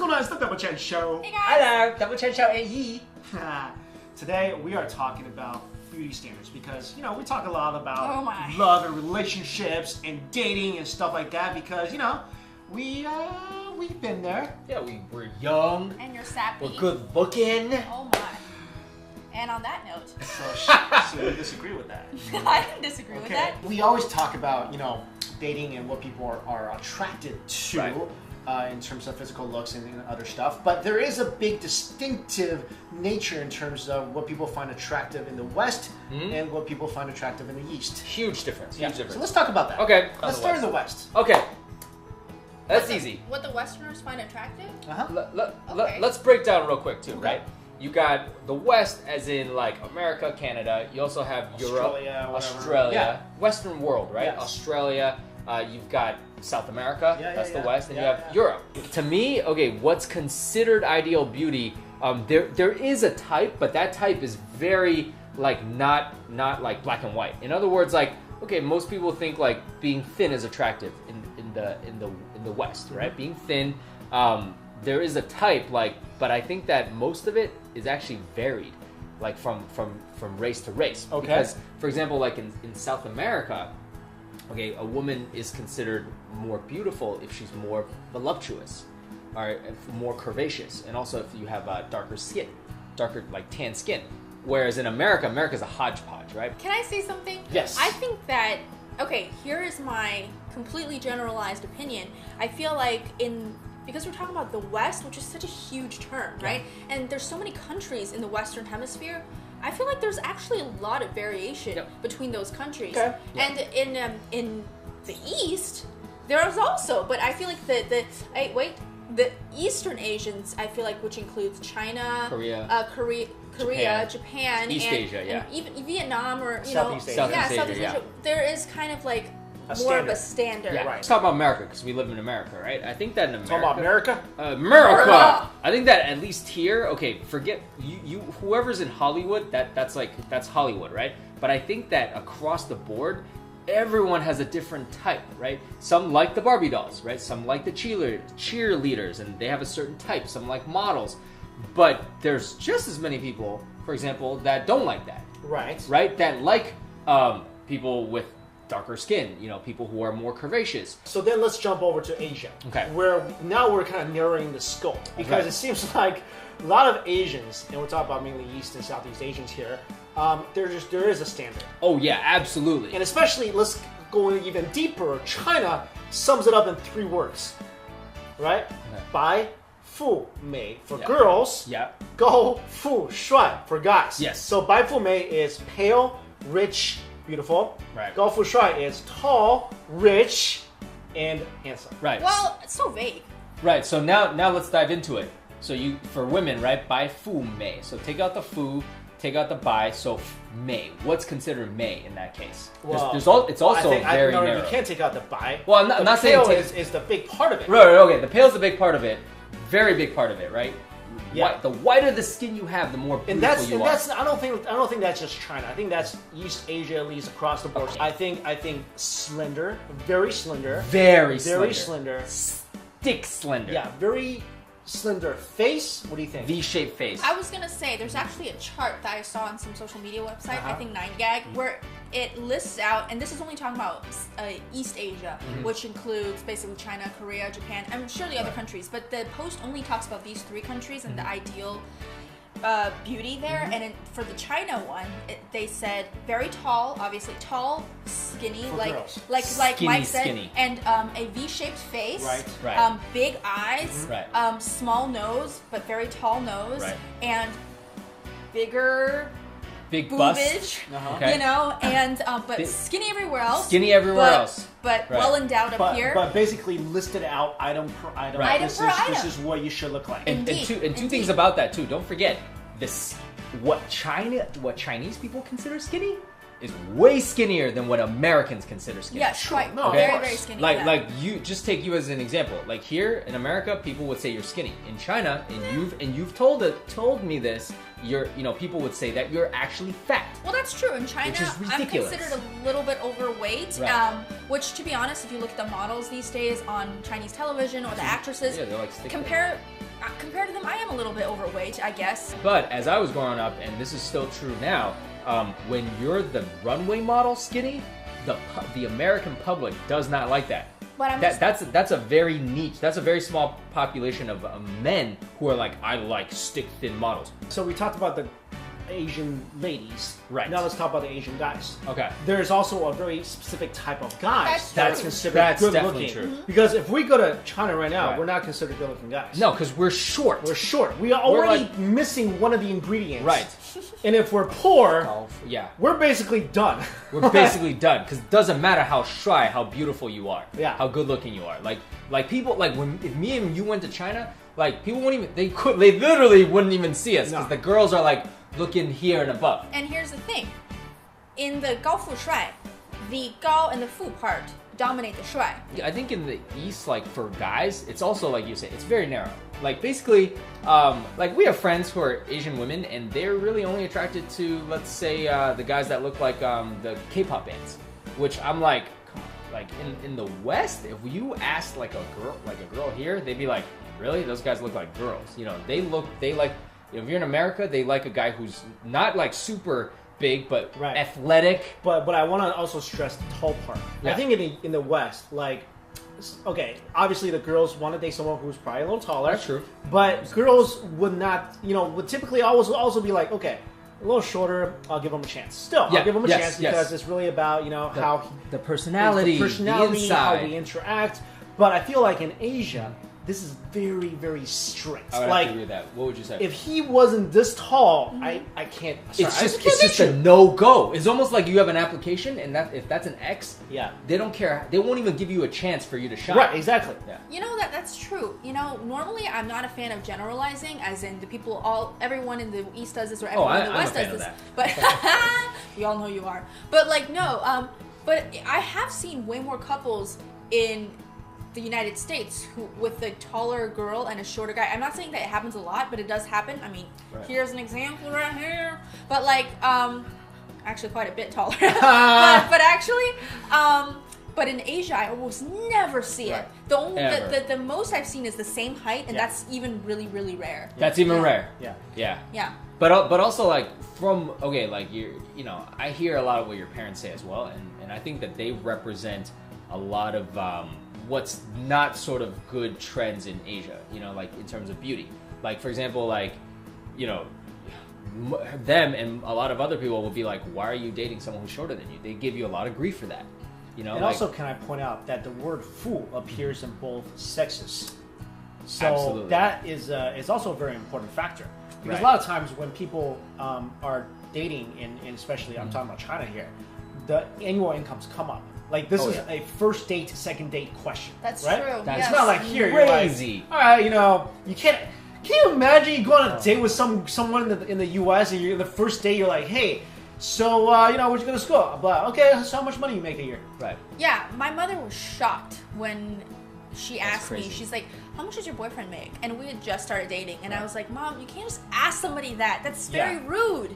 going on? It's the Double Chen Show. Hey guys! Hello, Double Chen Show AE. Today we are talking about beauty standards because, you know, we talk a lot about Oh my. love and relationships and dating and stuff like that because, you know, we've been there. Yeah, we're young. And you're sappy. We're good looking. Oh my. And on that note, So you disagree with that? I didn't disagree with that. We always talk about, you know, dating and what people are attracted to. Right. In terms of physical looks and other stuff, but there is a big distinctive nature in terms of what people find attractive in the West and what people find attractive in the East. Huge difference. Huge difference. So let's talk about that. Okay. Let's start in the West. Okay. That's easy. What the Westerners find attractive? Okay. Let's break down real quick too, Okay. right? You got the West, as in like America, Canada. You also have Europe, Australia, Western world, right? Yes. Australia. You've got South America. That's the West, and you have yeah. Europe. To me, okay, what's considered ideal beauty? There is a type, but that type is very like not like black and white. In other words, like okay, most people think like being thin is attractive in the West, right? Being thin. There is a type, like, but I think that most of it is actually varied, like from race to race. Okay. Because, for example, like in South America, okay, a woman is considered more beautiful if she's more voluptuous, or more curvaceous, and also if you have darker skin, like tan skin. Whereas in America, America's a hodgepodge, right? Can I say something? Yes. I think that, okay, here is my completely generalized opinion. I feel like because we're talking about the West, which is such a huge term, right? And there's so many countries in the Western Hemisphere, I feel like there's actually a lot of variation between those countries. Okay. And in the East, there is also, but I feel like the Eastern Asians, I feel like, which includes China, Korea, Japan, East and, Asia, yeah. and even Vietnam or Southeast Asia. Southeast Southeast Asia, Asia. There is kind of like A more of a standard. standard. Yeah. Right. Let's talk about America because we live in America, right? I think that in America. Talk about America? America. I think that at least here, okay, forget you whoever's in Hollywood, that's Hollywood, right? But I think that across the board, everyone has a different type, right? Some like the Barbie dolls, right? Some like the cheerleaders, and they have a certain type. Some like models, but there's just as many people, for example, that don't like that, Right. That like people with darker skin, you know, people who are more curvaceous. So then let's jump over to Asia. Okay. Where now we're kind of narrowing the scope because Right. it seems like a lot of Asians, and we're talking about mainly East and Southeast Asians here, there is a standard. Oh yeah, absolutely. And especially, let's go even deeper, China sums it up in 3 words, right? Bai, Fu, Mei for girls, Yeah. Gou, Fu, Shuai for guys. Yes. So Bai, Fu, Mei is pale, rich, beautiful. Right. Gou, Fu, Shuai is tall, rich, and handsome. Right. Well, it's so vague. Right. So now let's dive into it. So for women, right? Bai fu mei. So take out the fu, take out the bai. So mei. What's considered mei in that case? It's also very narrow. You can't take out the bai. Well, I'm not saying pale take- is the big part of it. Right. Okay. The pale's a big part of it. Very big part of it. Right. Yeah. The whiter the skin you have, the more beautiful And you are. I don't think that's just China. I think that's East Asia, at least across the board. Okay. I think slender, very slender, Very slender. Stick slender. Yeah, very slender face. What do you think? V-shaped face. I was gonna say, there's actually a chart that I saw on some social media website, I think 9gag, where it lists out, and this is only talking about East Asia, which includes basically China, Korea, Japan, I'm sure the other countries, but the post only talks about these 3 countries and the ideal beauty there. And for the China one, they said very tall, obviously tall, skinny, For like girls. like Skinny, Mike said, skinny. and a V-shaped face, Right. big eyes, Right. small nose but very tall nose, Right. and bigger Big bust. boobage, Okay. you know, and but Big- skinny everywhere else. Skinny everywhere but- else. But Right. well endowed up here. But basically listed out item per item. Right. This Item per is item. this is what you should look like. And two things about that too. Don't forget this. What Chinese people consider skinny is way skinnier than what Americans consider skinny. Yeah, quite. No, very, of course. very skinny. Like yeah. like you just take you as an example. Like here in America, people would say you're skinny. In China, and you've told me this. People would say that you're actually fat. Well, that's true. In China, Which is I'm ridiculous. considered a little bit overweight. Right. Which, to be honest, if you look at the models these days on Chinese television or the actresses, Yeah, they're like stick compare. compared to them, I am a little bit overweight, I guess. But as I was growing up, and this is still true now, when you're the runway model skinny, the American public does not like that. But That's a very niche. That's a very small population of men who are like, I like stick thin models. So we talked about the Asian ladies. Right. Now let's talk about the Asian guys. Okay. There's also a very specific type of guys That's true. considered That's good definitely looking. true. Mm-hmm. Because if we go to China right now, Right. we're not considered good looking guys. No, because we're short. We're short. We are already like- missing one of the ingredients. Right. And if we're poor, Yeah. we're basically done. We're basically done because it doesn't matter how shy, how beautiful you are, Yeah. how good looking you are. Like people, like if me and you went to China, like people wouldn't even, they literally wouldn't even see us because No. the girls are like looking here and above. And here's the thing. In the Gao Fu Shuai, the Gao and the Fu part dominate the Shuai. I think in the East, like for guys, it's also like you say, it's very narrow. Like basically, like we have friends who are Asian women, and they're really only attracted to, let's say, the guys that look like the K-pop bands. Which I'm like, come on, like in the West, if you asked like a girl here, they'd be like, really? Those guys look like girls. You know, they like. If you're in America, they like a guy who's not like super big, but Right. athletic. But I want to also stress the tall part. Yeah. I think in the West, like, okay, obviously the girls want to date someone who's probably a little taller. That's true. But girls would not, would typically always also be like, okay, a little shorter, I'll give them a chance. Still, Yeah, I'll give them a yes, chance yes. because it's really about how The personality, the personality, the how inside. we interact. But I feel like in Asia, this is very, very strict. I would Like, agree with that. What would you say? if he wasn't this tall, I can't. Sorry, it's I just can't it's just date a you. no-go. It's almost like you have an application, and that if that's an X, Yeah. they don't care. They won't even give you a chance for you to shine. Right, exactly. Yeah. You know that's true. Normally I'm not a fan of generalizing, as in everyone in the East does this or everyone in the I'm a West fan does of this. But we all know you are. But like no, but I have seen way more couples in the United States with a taller girl and a shorter guy. I'm not saying that it happens a lot, but it does happen. I mean, Right. here's an example right here. But like, actually quite a bit taller. but actually, but in Asia, I almost never see Right. it. The only Ever. the most I've seen is the same height, and Yeah. that's even really, really rare. That's even Yeah. rare. Yeah. Yeah. Yeah. But also like like I hear a lot of what your parents say as well, and I think that they represent a lot of what's not sort of good trends in Asia. Like in terms of beauty. Like for example, like them and a lot of other people will be like, why are you dating someone who's shorter than you? They give you a lot of grief for that. And like, also, can I point out that the word "fu" appears in both sexes, so Absolutely. that is also a very important factor. Because Right. a lot of times when people are dating, and especially I'm talking about China here, the annual incomes come up. Like this Oh, is yeah. a first date, second date question. That's right? true. That's yes. It's not like here crazy. you're like, all right, you can't. Can you imagine you go on a date with someone in the U.S. and you're the first day you're like, hey, so where'd you go to school? Blah. Okay, so how much money you make a year? right. Yeah, my mother was shocked when she asked crazy. me. She's like, "How much does your boyfriend make?" And we had just started dating, and I was like, "Mom, you can't just ask somebody that. That's very Yeah. rude."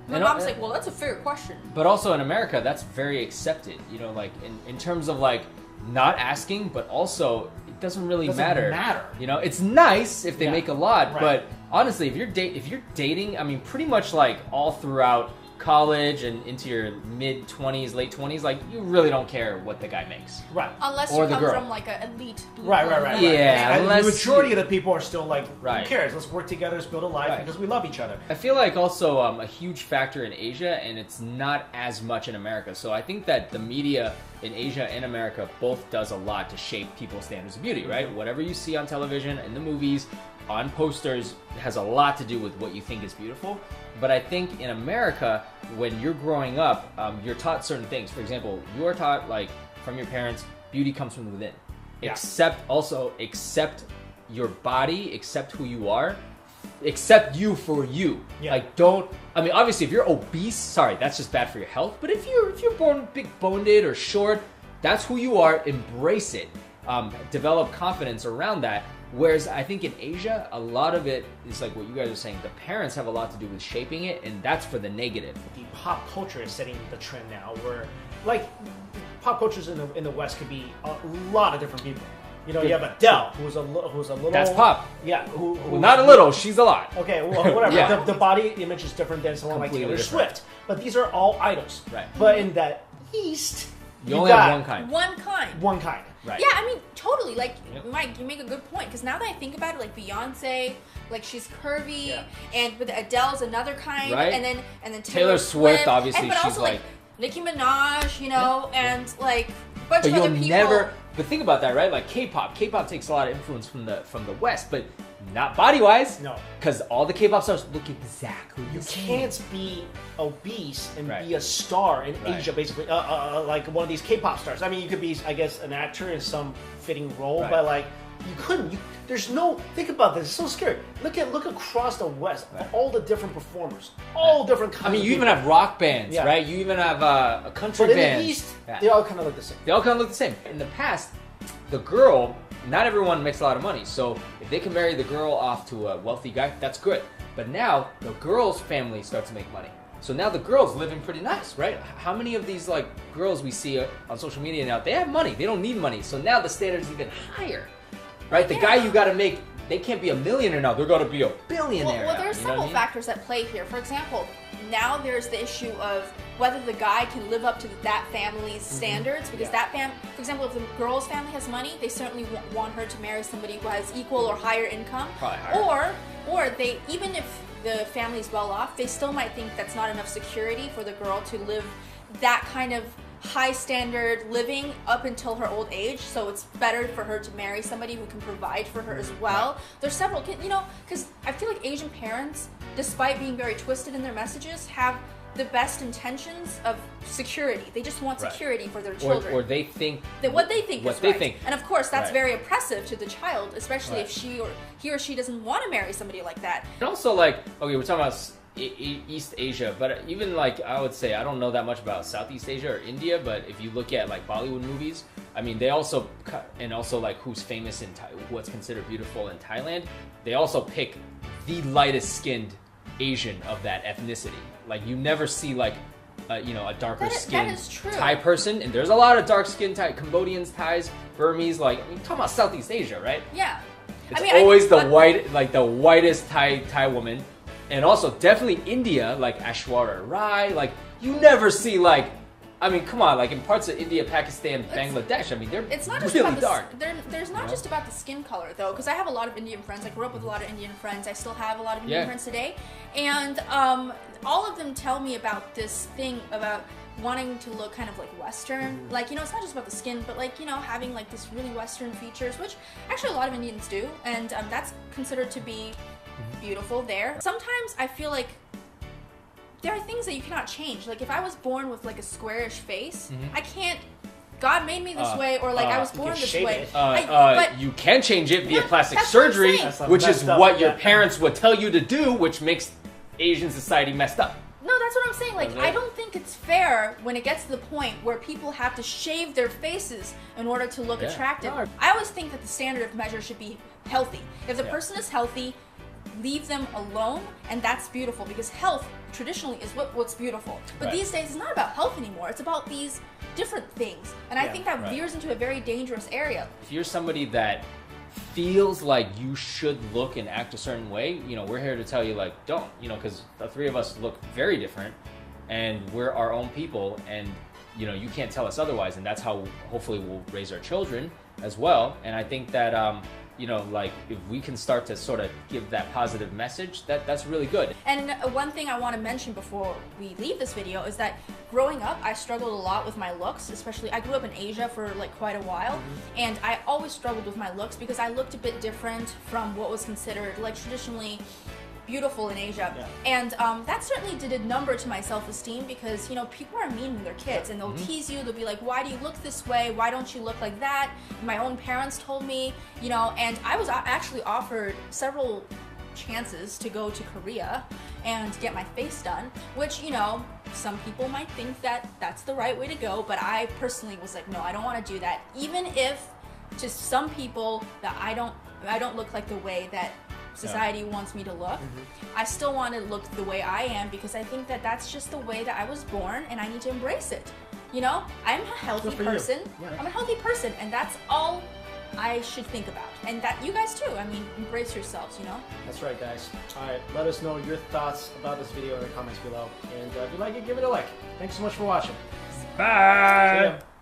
My And, mom's like, "Well, that's a fair question." But also in America, that's very accepted. Like in terms of like not asking, but also it doesn't really Doesn't matter. matter. It's nice if they Yeah. make a lot, Right. but honestly, if you're dating, I mean, pretty much like all throughout college and into your mid 20s, late 20s, like you really don't care what the guy makes. Right. Unless Or you the come girl. from like an elite. blue Right. blood. Yeah, And unless the majority of the people are still like, Right. who cares? Let's work together, let's build a life Right. because we love each other. I feel like also a huge factor in Asia, and it's not as much in America. So I think that the media in Asia and America both does a lot to shape people's standards of beauty, right? Whatever you see on television, in the movies, on posters, has a lot to do with what you think is beautiful. But I think in America, when you're growing up, you're taught certain things. For example, you are taught, like, from your parents, beauty comes from within. Yeah. Accept your body, accept who you are, accept you for you. Yeah. Like, obviously, if you're obese, sorry, that's just bad for your health. But if you're born big-boned or short, that's who you are. Embrace it. Develop confidence around that. Whereas I think in Asia, a lot of it is like what you guys are saying. The parents have a lot to do with shaping it, and that's for the negative. The pop culture is setting the trend now where, like, pop cultures in the West could be a lot of different people. You know, you have Adele, who's a little. That's pop. Yeah, Well, not a little. She's a lot. Okay, well, whatever. Yeah. The body image is different than someone Completely like Taylor different. Swift. But these are all idols. Right. But in the East, You only got have one kind. One kind. One kind. Right. Yeah, I mean, totally. Like, Yep. Mike, you make a good point because now that I think about it, like Beyonce, like she's curvy, Yeah. and with Adele's another kind, Right. and then Taylor Swift, obviously, and, but she's also like- Nicki Minaj, you know, and like a bunch But of you'll other people. never. But think about that, right? Like K-pop. K-pop takes a lot of influence from the West, but not body-wise. No. Because all the K-pop stars look exactly You the same. can't be obese and Right. be a star in Right. Asia, basically, like one of these K-pop stars. I mean, you could be, I guess, an actor in some fitting role, Right. but like, you couldn't. There's no. Think about this. It's so scary. Look across the West. Right. All the different performers, all different kinds. I mean, of you even people. have rock bands, Yeah. right? You even have a country But in band. the East, Yeah. they all kind of look the same. They all kind of look the same. In the past, the girl, not everyone makes a lot of money. So if they can marry the girl off to a wealthy guy, that's good. But now the girl's family starts to make money. So now the girl's living pretty nice, right? How many of these like girls we see on social media now, they have money. They don't need money. So now the standard's even higher, right? The guy you got to make, they can't be a millionaire now. They're going to be a billionaire. Well, now, there's you know what I several mean? factors at play here. For example, now there's the issue of whether the guy can live up to that family's standards. Because Yeah. for example, if the girl's family has money, they certainly want her to marry somebody who has equal or higher income. Probably higher. Or they, even if the family's well off, they still might think that's not enough security for the girl to live that kind of high standard living up until her old age. So it's better for her to marry somebody who can provide for her as well. There's several, you know, because I feel like Asian parents, despite being very twisted in their messages, have the best intentions of security. They just want Right. security for their children. Or they think What they think what is they right. think. And of course, that's Right. very oppressive to the child, especially if Right. he or she doesn't want to marry somebody like that. And also, like, okay, we're talking about East Asia, but even like I would say I don't know that much about Southeast Asia or India, but if you look at like Bollywood movies, I mean, they also and also like who's famous in what's considered beautiful in Thailand, they also pick the lightest skinned Asian of that ethnicity. Like you never see like you know, a darker skinned is true. Thai person, and there's a lot of dark skinned Thai, Cambodians, Thais, Burmese. Like I mean, talking about Southeast Asia, right? Yeah. It's I mean, always the but- white, like the whitest Thai woman, and also definitely India, like Aishwarya Rai. Like you never see like, I mean, come on, like in parts of India, Pakistan, Bangladesh. I mean, they're It's not just really about dark. There's not just about the skin color though, because I have a lot of Indian friends. I grew up with a lot of Indian friends. I still have a lot of Indian Yeah. friends today, and all of them tell me about this thing about wanting to look kind of like Western. Like, you know, it's not just about the skin, but like, you know, having like this really Western features, which actually a lot of Indians do, and that's considered to be beautiful there. Sometimes I feel like there are things that you cannot change. Like if I was born with like a squarish face, I can't. God made me this way, or like I was born can this shape way. it. But You can change it via Yeah, plastic that's what I'm surgery, saying. That's like which is messed up, what your yeah. parents would tell you to do, which makes Asian society messed up. no, that's what I'm saying. Like, That's it. I don't think it's fair when it gets to the point where people have to shave their faces in order to look Yeah. attractive. No. I always think that the standard of measure should be healthy. If the Yeah. person is healthy, leave them alone, and that's beautiful because health traditionally is what's beautiful. But Right. these days, it's not about health anymore. It's about these different things, and I Yeah, think that right. veers into a very dangerous area. If you're somebody that feels like you should look and act a certain way, you know, we're here to tell you like don't, you know, because the three of us look very different, and we're our own people, and you know, you can't tell us otherwise, and that's how hopefully we'll raise our children as well. And I think that you know, like if we can start to sort of give that positive message, that's really good. And one thing I want to mention before we leave this video is that growing up, I struggled a lot with my looks, especially I grew up in Asia for like quite a while, and I always struggled with my looks because I looked a bit different from what was considered like traditionally beautiful in Asia. Yeah. And that certainly did a number to my self-esteem because, you know, people are mean when they're kids and they'll tease you. They'll be like, why do you look this way? Why don't you look like that? My own parents told me, you know, and I was actually offered several chances to go to Korea and get my face done, which, you know, some people might think that that's the right way to go, but I personally was like, no, I don't want to do that. Even if to some people that I don't look like the way that society wants me to look, I still want to look the way I am because I think that that's just the way that I was born and I need to embrace it. You know, I'm a healthy Good for you. person. Yeah. I'm a healthy person, and that's all I should think about. And that you guys too. I mean, embrace yourselves, you know? That's right, guys. All right, let us know your thoughts about this video in the comments below. And if you like it, give it a like. Thanks so much for watching. Bye. See ya.